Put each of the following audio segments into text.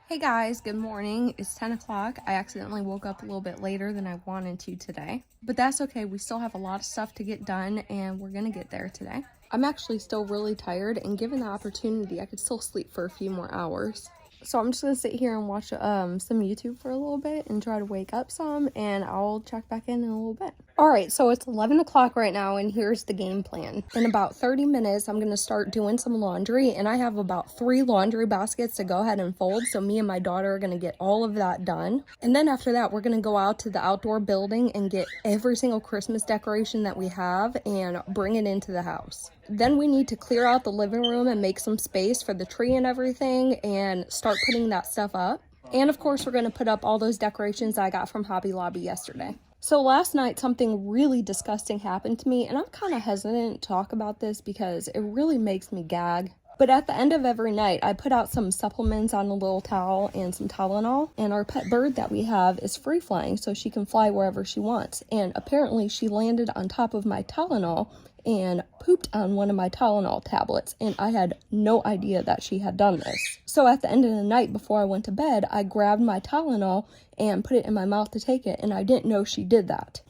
Hey guys, good morning. It's 10 o'clock. I accidentally woke up a little bit later than I wanted to today, but that's okay. We still have a lot of stuff to get done and we're gonna get there today. I'm actually still really tired, and given the opportunity, I could still sleep for a few more hours. So I'm just gonna sit here and watch some YouTube for a little bit and try to wake up some, and I'll check back in a little bit. All right, so it's 11 o'clock right now, and here's the game plan. In about 30 minutes, I'm gonna start doing some laundry, and I have about 3 laundry baskets to go ahead and fold, so me and my daughter are gonna get all of that done. And then after that, we're gonna go out to the outdoor building and get every single Christmas decoration that we have and bring it into the house. Then we need to clear out the living room and make some space for the tree and everything and start putting that stuff up. And of course, we're going to put up all those decorations I got from Hobby Lobby yesterday. So last night, something really disgusting happened to me, and I'm kind of hesitant to talk about this because it really makes me gag. But at the end of every night, I put out some supplements on a little towel and some Tylenol, and our pet bird that we have is free flying, so she can fly wherever she wants. And apparently she landed on top of my Tylenol and pooped on one of my Tylenol tablets, and I had no idea that she had done this. So at the end of the night before I went to bed, I grabbed my Tylenol and put it in my mouth to take it, and I didn't know she did that.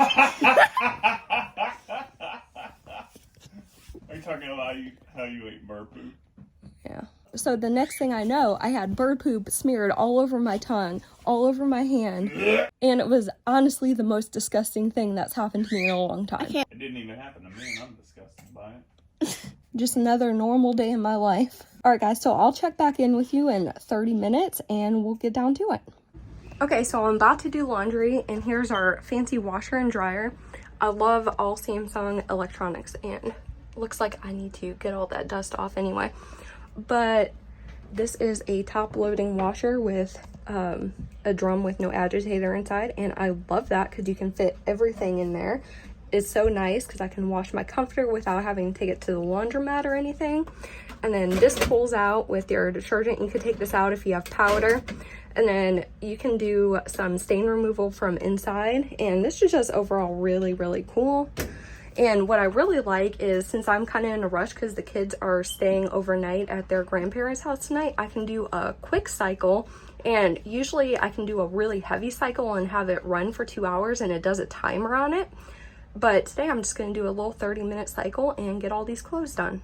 Are you talking about how you ate bird poop? Yeah. So the next thing I know, I had bird poop smeared all over my tongue, all over my hand, and it was honestly the most disgusting thing that's happened to me in a long time. It didn't even happen to me, and I'm disgusted by it. Just another normal day in my life. Alright guys, so I'll check back in with you in 30 minutes and we'll get down to it. Okay, so I'm about to do laundry, and here's our fancy washer and dryer. I love all Samsung electronics, and looks like I need to get all that dust off anyway. But this is a top loading washer with a drum with no agitator inside, and I love that because you can fit everything in there. It's so nice because I can wash my comforter without having to take it to the laundromat or anything. And then this pulls out with your detergent. You could take this out if you have powder, and then you can do some stain removal from inside, and this is just overall really cool. And what I really like is, since I'm kind of in a rush because the kids are staying overnight at their grandparents' house tonight, I can do a quick cycle. And usually I can do a really heavy cycle and have it run for 2 hours, and it does a timer on it. But today I'm just going to do a little 30-minute cycle and get all these clothes done.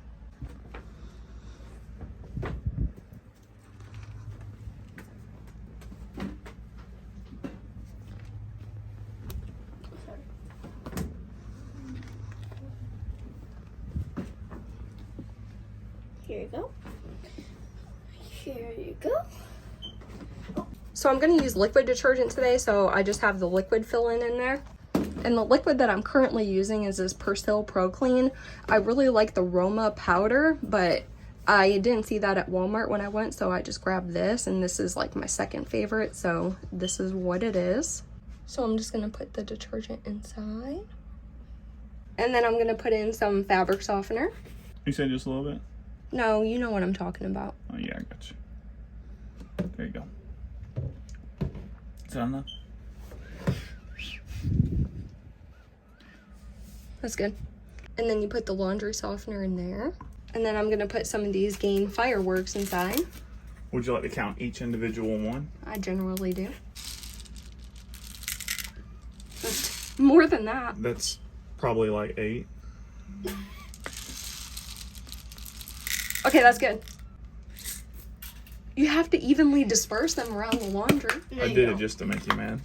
Here you go. Here you go. So I'm going to use liquid detergent today, so I just have the liquid fill-in in there. And the liquid that I'm currently using is this Persil Pro Clean. I really like the Roma powder, but I didn't see that at Walmart when I went, so I just grabbed this, and this is like my second favorite, so this is what it is. So I'm just going to put the detergent inside. And then I'm going to put in some fabric softener. You said just a little bit? No, you know what I'm talking about. Oh yeah, I got you. There you go. Is that enough? That's good. And then you put the laundry softener in there. And then I'm going to put some of these Gain Fireworks inside. Would you like to count each individual one? I generally do. That's more than that. That's probably like 8. Okay, that's good. You have to evenly disperse them around the laundry. I did it just to make you mad.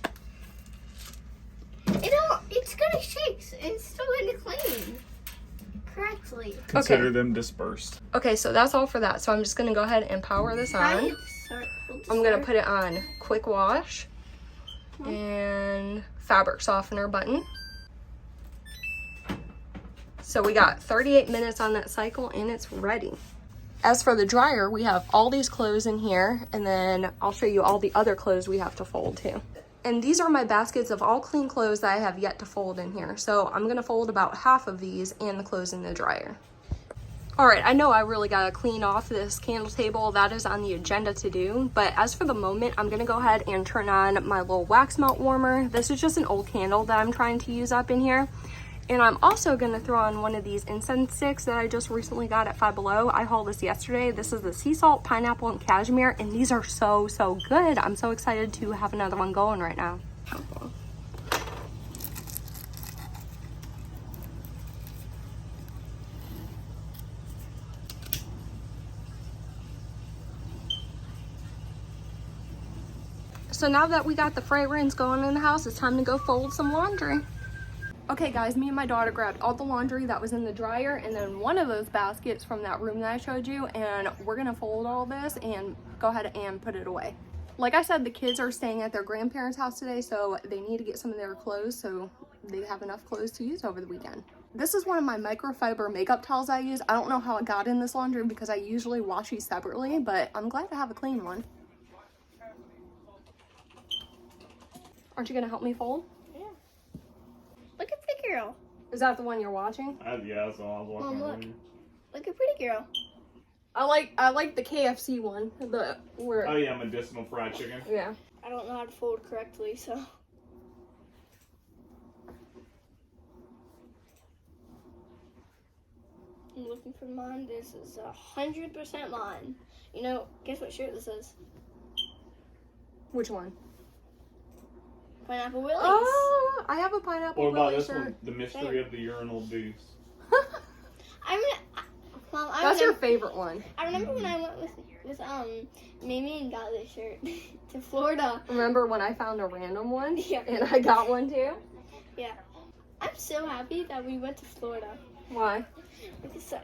It's gonna shake. It's still gonna clean correctly. Consider them dispersed. Okay, so that's all for that. So I'm just going to go ahead and power this on. I'm going to put it on quick wash and fabric softener button. So we got 38 minutes on that cycle, and it's ready. As for the dryer, we have all these clothes in here, and then I'll show you all the other clothes we have to fold too. And these are my baskets of all clean clothes that I have yet to fold in here. So I'm going to fold about half of these and the clothes in the dryer. All right, I know I really got to clean off this candle table. That is on the agenda to do. But as for the moment, I'm going to go ahead and turn on my little wax melt warmer. This is just an old candle that I'm trying to use up in here. And I'm also going to throw on one of these incense sticks that I just recently got at Five Below. I hauled this yesterday. This is the sea salt, pineapple, and cashmere, and these are so good. I'm so excited to have another one going right now. So now that we got the fragrance going in the house, it's time to go fold some laundry. Okay guys, me and my daughter grabbed all the laundry that was in the dryer and then one of those baskets from that room that I showed you, and we're gonna fold all this and go ahead and put it away. Like I said, the kids are staying at their grandparents' house today, so they need to get some of their clothes so they have enough clothes to use over the weekend. This is one of my microfiber makeup towels I use. I don't know how it got in this laundry because I usually wash these separately, but I'm glad to have a clean one. Aren't you gonna help me fold? Yeah. Look at Pretty Girl. Is that the one you're watching? Yeah, that's all I was watching. Mom, look. Look at Pretty Girl. I like the KFC one. Oh yeah, medicinal fried chicken. Yeah. I don't know how to fold correctly, so. I'm looking for mine. This is 100% mine. You know, guess what shirt this is? Which one? Pineapple Willies. Oh, I have a pineapple What about Willie this shirt. one? The mystery of the urinal deuce. Mom, That's your favorite one. I remember when I went with Mimi and got this shirt to Florida. Remember when I found a random one? Yeah. And I got one too? Yeah. I'm so happy that we went to Florida. Why? Because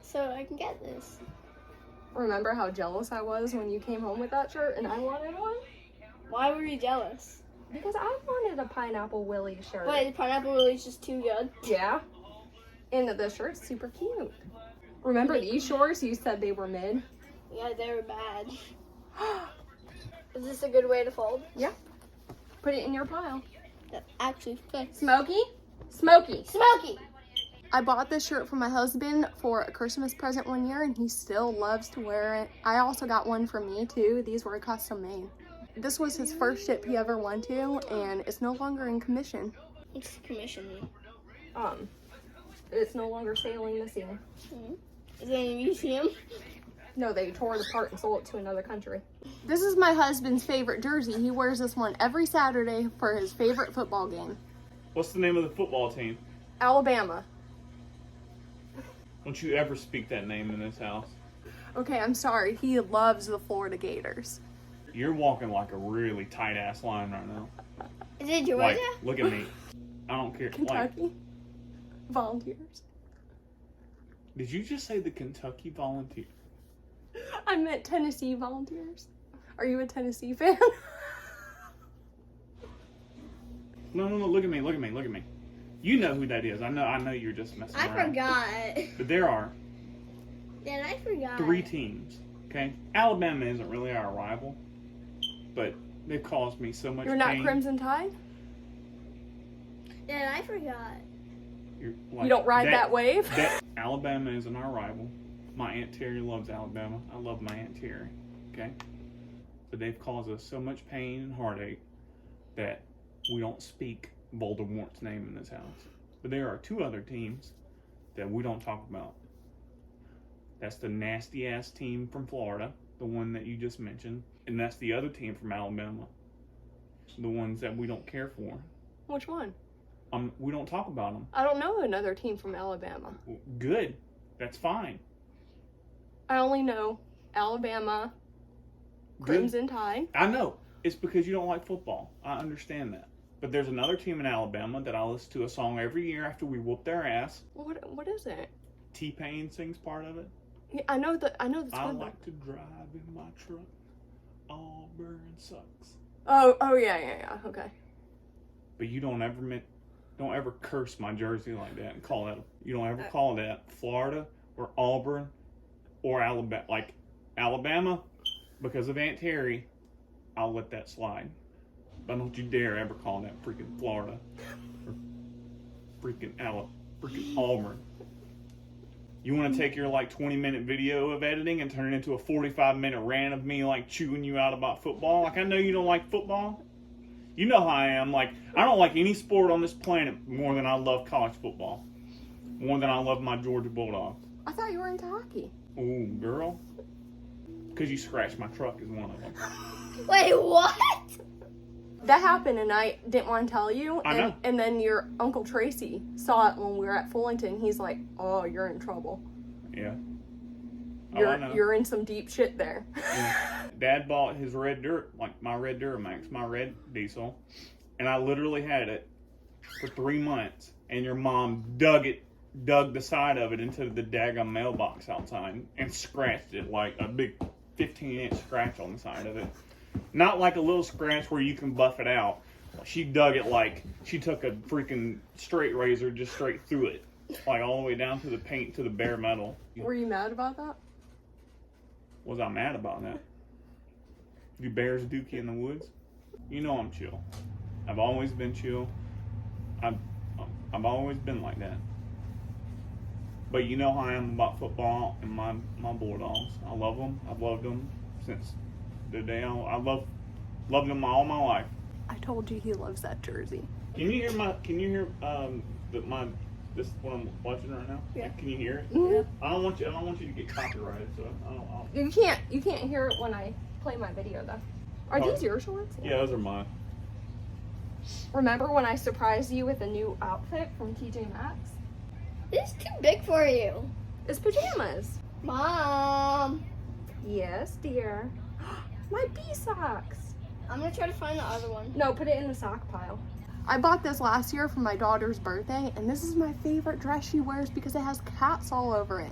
so I can get this. Remember how jealous I was when you came home with that shirt and I wanted one? Why were you jealous? Because I wanted a pineapple Willie shirt. Wait, the Pineapple Willie's just too good. Yeah. And the shirt's super cute. Remember these shorts? You said they were mid. Yeah, they were bad. Is this a good way to fold? Yeah. Put it in your pile. That actually fits. Smokey? Smokey. Smokey! I bought this shirt for my husband for a Christmas present one year and he still loves to wear it. I also got one for me too. These were custom made. This was his first ship he ever went to and it's no longer in commission. It's commissioned. It's no longer sailing the sea. Is it in a museum? No, they tore it apart and sold it to another country. This is my husband's favorite jersey. He wears this one every Saturday for his favorite football game. What's the name of the football team? Alabama. Don't you ever speak that name in this house. Okay, I'm sorry. He loves the Florida Gators. You're walking like a really tight ass line right now. Is it Georgia? Like, look at me. I don't care. Kentucky. Like, Volunteers. did you just say the Kentucky Volunteers? I meant Tennessee Volunteers. Are you a Tennessee fan? No, look at me, look at me, look at me. You know who that is. I know you're just messing around. I forgot. But there are Dad, I forgot. 3 teams, okay? Alabama isn't really our rival, but they've caused me so much You're not pain. Crimson Tide? Dad, I forgot. You don't ride that wave? Alabama isn't our rival. My Aunt Terry loves Alabama. I love my Aunt Terry, okay? But they've caused us so much pain and heartache that we don't speak Voldemort's name in this house. But there are 2 other teams that we don't talk about. That's the nasty ass team from Florida, the one that you just mentioned, and that's the other team from Alabama, the ones that we don't care for. Which one? We don't talk about them. I don't know another team from Alabama. Good. That's fine. I only know Alabama, Crimson Tide. I know. It's because you don't like football. I understand that. But there's another team in Alabama that I listen to a song every year after we whoop their ass. What is it? T-Pain sings part of it. Yeah, I know the I song. like to drive in my truck. Auburn sucks. Oh yeah. Okay. But you don't ever curse my jersey like that and call that. You don't ever call that Florida or Auburn or Alabama. Like Alabama, because of Aunt Terry, I'll let that slide. But don't you dare ever call that freaking Florida or freaking Auburn. You want to take your 20-minute video of editing and turn it into a 45-minute rant of me chewing you out about football? I know you don't like football. You know how I am. Like, I don't like any sport on this planet more than I love college football. More than I love my Georgia Bulldogs. I thought you were into hockey. Ooh, girl. Because you scratched my truck is one of them. Wait, what? That happened and I didn't want to tell you. I know. And then your Uncle Tracy saw it when we were at Fullington. He's like, oh, you're in trouble. Yeah. I know. You're in some deep shit there. Yeah. Dad bought his red dirt, like my red Duramax, my red diesel. And I literally had it for 3 months. And your mom dug the side of it into the daggum mailbox outside and scratched it like a big 15-inch scratch on the side of it. Not like a little scratch where you can buff it out. She dug it like she took a freaking straight razor just straight through it. Like all the way down to the paint, to the bare metal. Were you mad about that? Was I mad about that? Do bears dookie in the woods? You know I'm chill. I've always been chill. I've always been like that. But you know how I am about football and my Bulldogs. I love them. I've loved them since the day I loved them all my life. I told you he loves that jersey. Can you hear this what I'm watching right now? Yeah. Can you hear it? Yeah. I don't want you to get copyrighted, so I'll You can't hear it when I play my video though. Are these your shorts? Yeah, those are mine. Remember when I surprised you with a new outfit from TJ Maxx? It's too big for you. It's pajamas. Mom. Yes, dear. My bee socks. I'm gonna try to find the other one. No, put it in the sock pile. I bought this last year for my daughter's birthday, and this is my favorite dress she wears because it has cats all over it.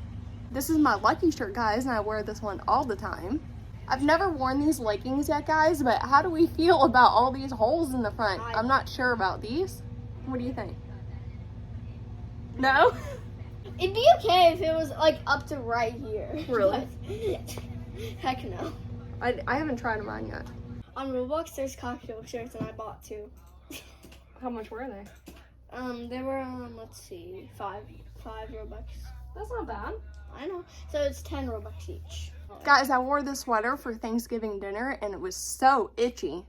This is my lucky shirt, guys, and I wear this one all the time. I've never worn these leggings yet, guys, but how do we feel about all these holes in the front? I'm not sure about these. What do you think? No? It'd be okay if it was like up to right here. Really? Heck no. I haven't tried them on yet. On Roblox, there's cocktail shirts, and I bought 2. How much were they? They were let's see, 5 Robux. That's not bad. I know. So it's 10 Robux each. Guys, I wore this sweater for Thanksgiving dinner, and it was so itchy.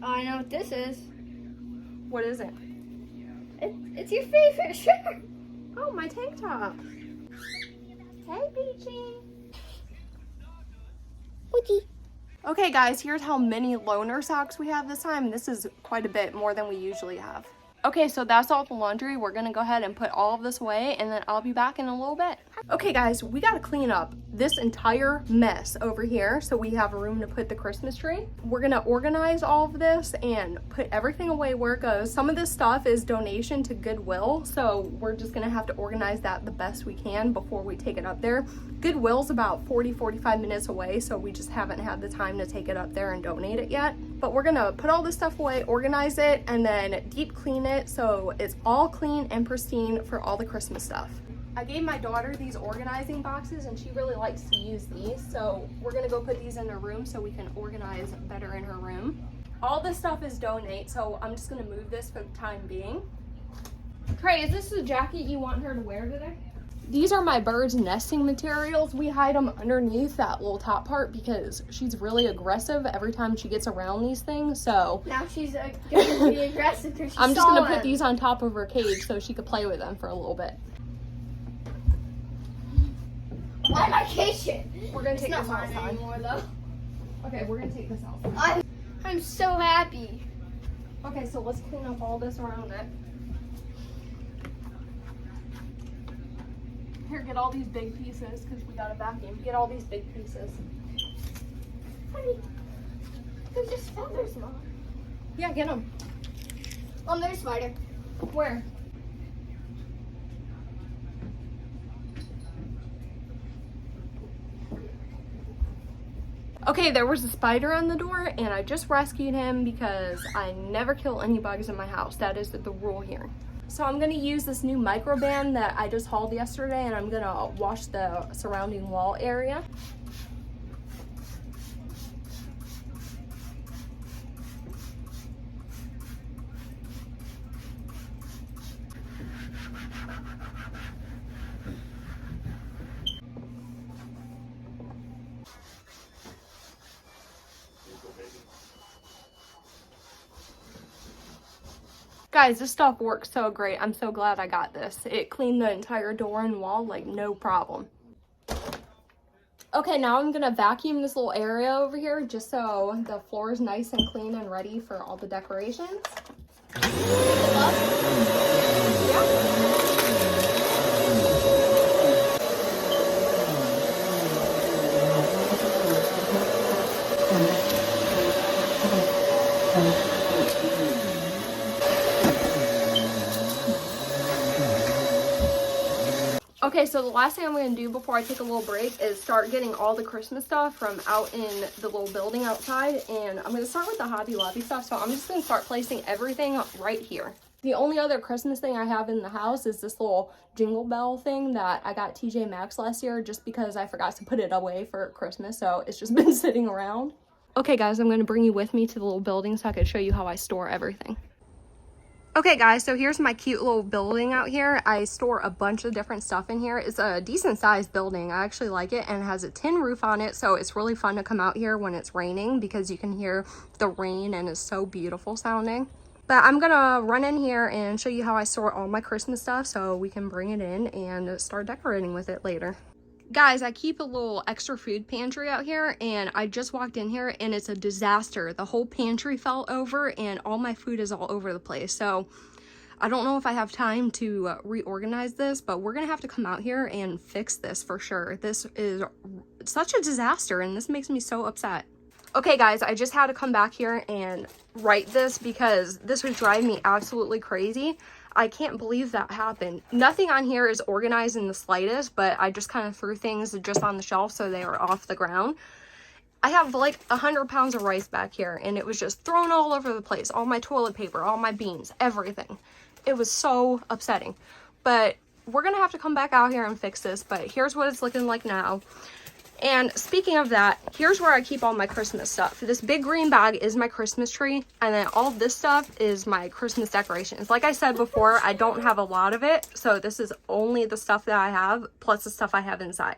I know what this is. What is it? It's your favorite shirt. Oh, my tank top. Hey, Peachy. Wookie. Okay, guys, here's how many loaner socks we have this time. This is quite a bit more than we usually have. Okay, so that's all the laundry. We're gonna go ahead and put all of this away, and then I'll be back in a little bit. Okay, guys, we gotta clean up this entire mess over here so we have room to put the Christmas tree. We're gonna organize all of this and put everything away where it goes. Some of this stuff is donation to Goodwill, so we're just gonna have to organize that the best we can before we take it up there. Goodwill's about 40-45 minutes away, so we just haven't had the time to take it up there and donate it yet. But we're gonna put all this stuff away, organize it, and then deep clean it so it's all clean and pristine for all the Christmas stuff. I gave my daughter these organizing boxes and she really likes to use these, so we're gonna go put these in her room so we can organize better in her room. All this stuff is donate, so I'm just gonna move this for the time being. Trey, is this the jacket you want her to wear today? These are my bird's nesting materials. We hide them underneath that little top part because she's really aggressive every time she gets around these things, so. Now she's gonna be aggressive because I'm just gonna put these on top of her cage so she could play with them for a little bit. Why my kitchen? We're gonna take It's this not mine outside. anymore though. Okay, we're gonna take this outside. I'm so happy. Okay, so let's clean up all this around it. Here, get all these big pieces because we got a vacuum. Get all these big pieces. Honey, there's just feathers, Mom. Yeah, get them. There's a spider. Where? Okay, there was a spider on the door and I just rescued him because I never kill any bugs in my house. That is the rule here. So I'm gonna use this new microban that I just hauled yesterday and I'm gonna wash the surrounding wall area. Guys, this stuff works so great. I'm so glad I got this. It cleaned the entire door and wall like no problem. Okay, now I'm gonna vacuum this little area over here just so the floor is nice and clean and ready for all the decorations. Okay, so the last thing I'm going to do before I take a little break is start getting all the Christmas stuff from out in the little building outside. And I'm going to start with the Hobby Lobby stuff. So I'm just going to start placing everything right here. The only other Christmas thing I have in the house is this little jingle bell thing that I got TJ Maxx last year just because I forgot to put it away for Christmas. So it's just been sitting around. Okay, guys, I'm going to bring you with me to the little building so I can show you how I store everything. Okay guys, so here's my cute little building out here. I store a bunch of different stuff in here. It's a decent sized building. I actually like it, and it has a tin roof on it, so it's really fun to come out here when it's raining because you can hear the rain and it's so beautiful sounding. But I'm gonna run in here and show you how I store all my Christmas stuff so we can bring it in and start decorating with it later. Guys, I keep a little extra food pantry out here, and I just walked in here and it's a disaster. The whole pantry fell over and all my food is all over the place. So I don't know if I have time to reorganize this, but we're gonna have to come out here and fix this for sure. This is such a disaster and this makes me so upset. Okay guys, I just had to come back here and write this because this was driving me absolutely crazy. I can't believe that happened. Nothing on here is organized in the slightest, but I just kind of threw things just on the shelf so they were off the ground. I have like 100 pounds of rice back here and it was just thrown all over the place. All my toilet paper, all my beans, everything. It was so upsetting. But we're gonna have to come back out here and fix this, but here's what it's looking like now. And speaking of that, here's where I keep all my Christmas stuff. This big green bag is my Christmas tree, and then all this stuff is my Christmas decorations. Like I said before, I don't have a lot of it, so this is only the stuff that I have, plus the stuff I have inside.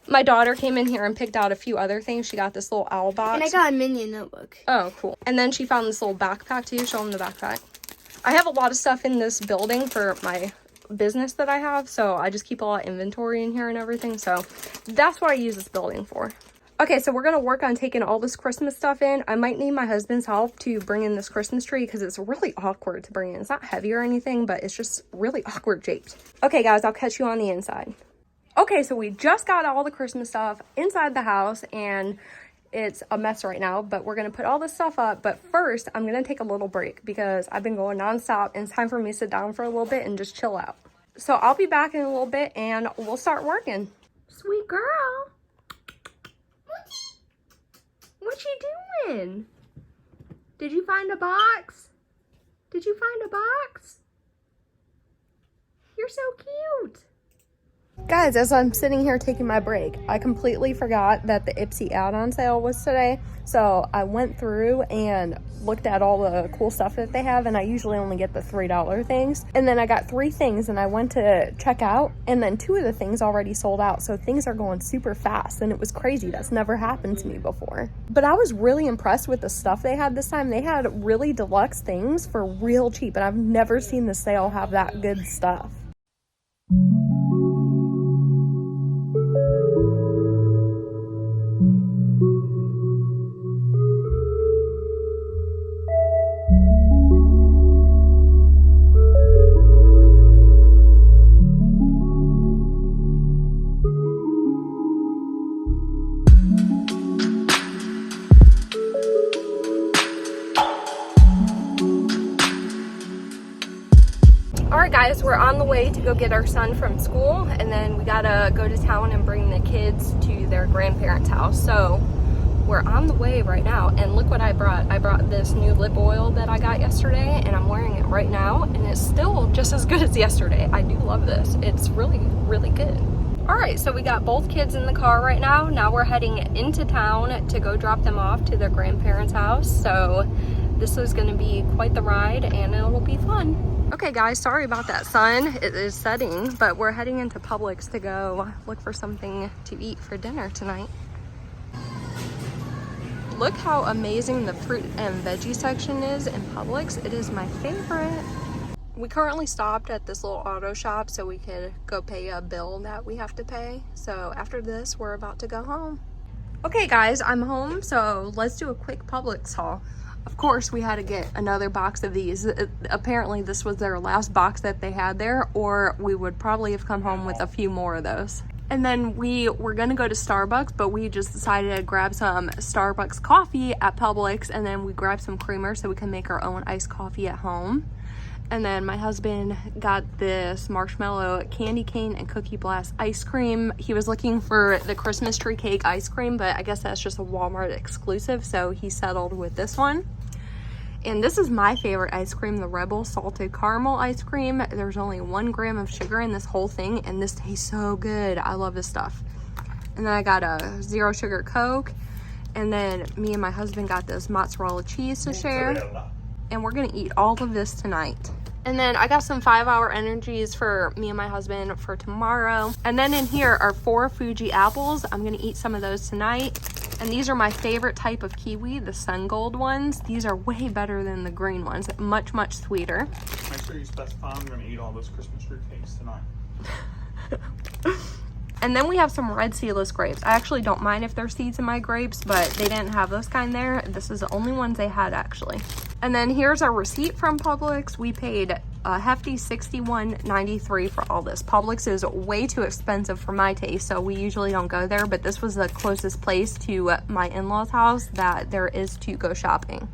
My daughter came in here and picked out a few other things. She got this little owl box. And I got a Minion notebook. Oh, cool. And then she found this little backpack too. Show them the backpack. I have a lot of stuff in this building for my business that I have, so I just keep a lot of inventory in here and everything, so that's what I use this building for. Okay, so we're gonna work on taking all this Christmas stuff in. I might need my husband's help to bring in this Christmas tree because it's really awkward to bring in. It's not heavy or anything, but it's just really awkward shaped. Okay guys, I'll catch you on the inside. Okay, so we just got all the Christmas stuff inside the house and it's a mess right now, but we're gonna put all this stuff up. But first, I'm gonna take a little break because I've been going nonstop and it's time for me to sit down for a little bit and just chill out. So I'll be back in a little bit and we'll start working. Sweet girl. What you doing? Did you find a box? Did you find a box? You're so cute. Guys, as I'm sitting here taking my break, I completely forgot that the Ipsy add-on sale was today. So I went through and looked at all the cool stuff that they have, and I usually only get the $3 things. And then I got 3 things and I went to check out, and then 2 of the things already sold out. So things are going super fast and it was crazy. That's never happened to me before. But I was really impressed with the stuff they had this time. They had really deluxe things for real cheap, and I've never seen the sale have that good stuff. Alright guys, we're on the way to go get our son from school, and then we gotta go to town and bring the kids to their grandparents' house. So we're on the way right now, and look what I brought. I brought this new lip oil that I got yesterday, and I'm wearing it right now, and it's still just as good as yesterday. I do love this. It's really, really good. Alright, so we got both kids in the car right now. Now we're heading into town to go drop them off to their grandparents' house. So this is gonna be quite the ride, and it'll be fun. Okay guys, sorry about that sun. It is setting, but we're heading into Publix to go look for something to eat for dinner tonight. Look how amazing the fruit and veggie section is in Publix. It is my favorite. We currently stopped at this little auto shop so we could go pay a bill that we have to pay. So after this, we're about to go home. Okay guys, I'm home, so let's do a quick Publix haul. Of course, we had to get another box of these. Apparently this was their last box that they had there, or we would probably have come home with a few more of those. And then we were gonna go to Starbucks, but we just decided to grab some Starbucks coffee at Publix, and then we grabbed some creamer so we can make our own iced coffee at home. And then my husband got this marshmallow candy cane and cookie blast ice cream. He was looking for the Christmas tree cake ice cream, but I guess that's just a Walmart exclusive, so he settled with this one. And this is my favorite ice cream, the Rebel Salted Caramel ice cream. There's only 1 gram of sugar in this whole thing, and this tastes so good. I love this stuff. And then I got a 0 sugar Coke. And then me and my husband got this mozzarella cheese to share. And we're gonna eat all of this tonight. And then I got some 5-hour energies for me and my husband for tomorrow. And then in here are 4 Fuji apples. I'm gonna eat some of those tonight. And these are my favorite type of kiwi, the sun gold ones. These are way better than the green ones, much, much sweeter. Make sure you specify I'm gonna eat all those Christmas tree cakes tonight. And then we have some red seedless grapes. I actually don't mind if there's seeds in my grapes, but they didn't have this kind there. This is the only ones they had actually. And then here's our receipt from Publix. We paid a hefty $61.93 for all this. Publix is way too expensive for my taste, so we usually don't go there, but this was the closest place to my in-laws' house that there is to go shopping.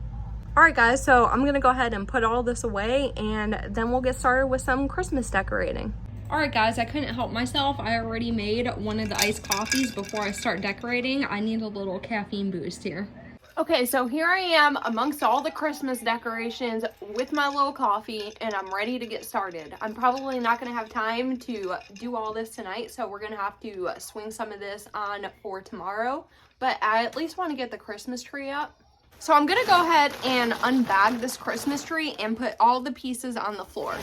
All right guys, so I'm gonna go ahead and put all this away, and then we'll get started with some Christmas decorating. All right guys, I couldn't help myself. I already made one of the iced coffees before I start decorating. I need a little caffeine boost here. Okay, so here I am amongst all the Christmas decorations with my little coffee, and I'm ready to get started. I'm probably not gonna have time to do all this tonight, so we're gonna have to swing some of this on for tomorrow, but I at least wanna get the Christmas tree up. So I'm gonna go ahead and unbag this Christmas tree and put all the pieces on the floor.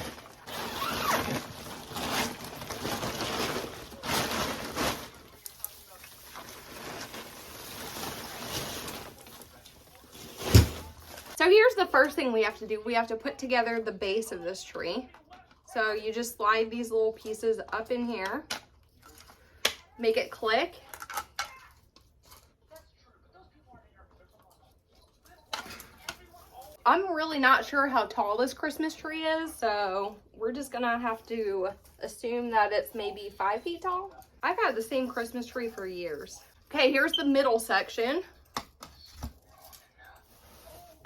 So here's the first thing we have to do. We have to put together the base of this tree. So you just slide these little pieces up in here, make it click. I'm really not sure how tall this Christmas tree is, so we're just gonna have to assume that it's maybe 5 feet tall. I've had the same Christmas tree for years. Okay, here's the middle section.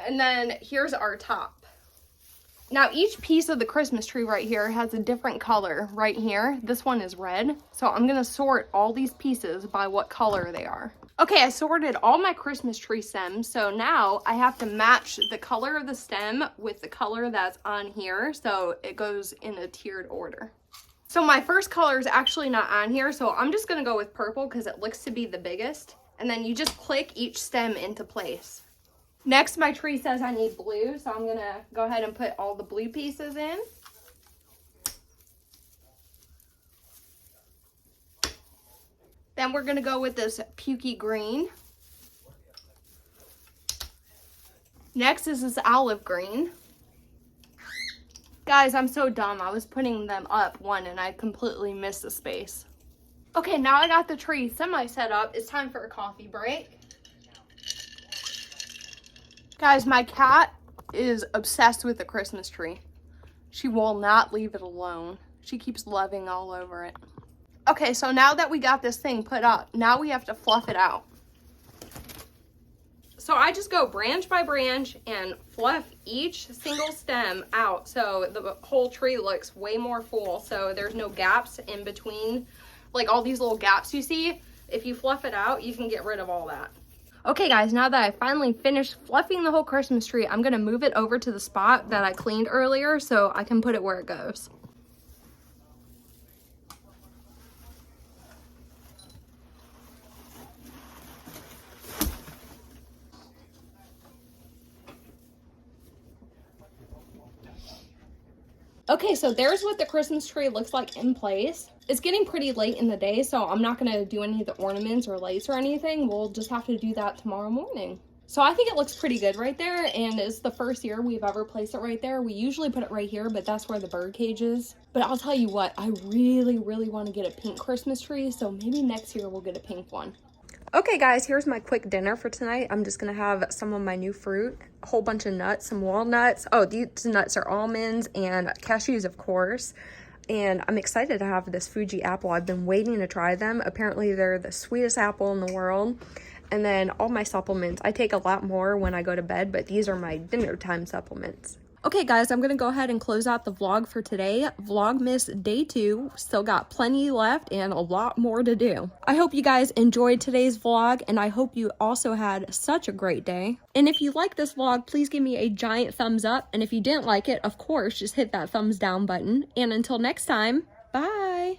And then here's our top. Now each piece of the Christmas tree right here has a different color right here. This one is red. So I'm gonna sort all these pieces by what color they are. Okay, I sorted all my Christmas tree stems. So now I have to match the color of the stem with the color that's on here. So it goes in a tiered order. So my first color is actually not on here. So I'm just gonna go with purple because it looks to be the biggest. And then you just click each stem into place. Next, my tree says I need blue, so I'm gonna go ahead and put all the blue pieces in. Then we're gonna go with this pukey green. Next is this olive green. Guys, I'm so dumb. I was putting them up one and I completely missed the space. Okay, now I got the tree semi set up. It's time for a coffee break. Guys, my cat is obsessed with the Christmas tree. She will not leave it alone. She keeps loving all over it. Okay, so now that we got this thing put up, now we have to fluff it out. So I just go branch by branch and fluff each single stem out so the whole tree looks way more full, so there's no gaps in between. Like all these little gaps you see, if you fluff it out, you can get rid of all that. Okay guys, now that I finally finished fluffing the whole Christmas tree, I'm gonna move it over to the spot that I cleaned earlier so I can put it where it goes. Okay, so there's what the Christmas tree looks like in place. It's getting pretty late in the day, so I'm not gonna do any of the ornaments or lights or anything. We'll just have to do that tomorrow morning. So I think it looks pretty good right there, and it's the first year we've ever placed it right there. We usually put it right here, but that's where the bird cage is. But I'll tell you what, I really, really want to get a pink Christmas tree, so maybe next year we'll get a pink one. Okay guys, here's my quick dinner for tonight. I'm just gonna have some of my new fruit, a whole bunch of nuts, some walnuts. Oh, these nuts are almonds and cashews, of course. And I'm excited to have this Fuji apple. I've been waiting to try them. Apparently they're the sweetest apple in the world. And then all my supplements. I take a lot more when I go to bed, but these are my dinner time supplements. Okay guys, I'm gonna go ahead and close out the vlog for today. Vlogmas day 2, still got plenty left and a lot more to do. I hope you guys enjoyed today's vlog, and I hope you also had such a great day. And if you like this vlog, please give me a giant thumbs up, and if you didn't like it, of course, just hit that thumbs down button. And until next time, bye!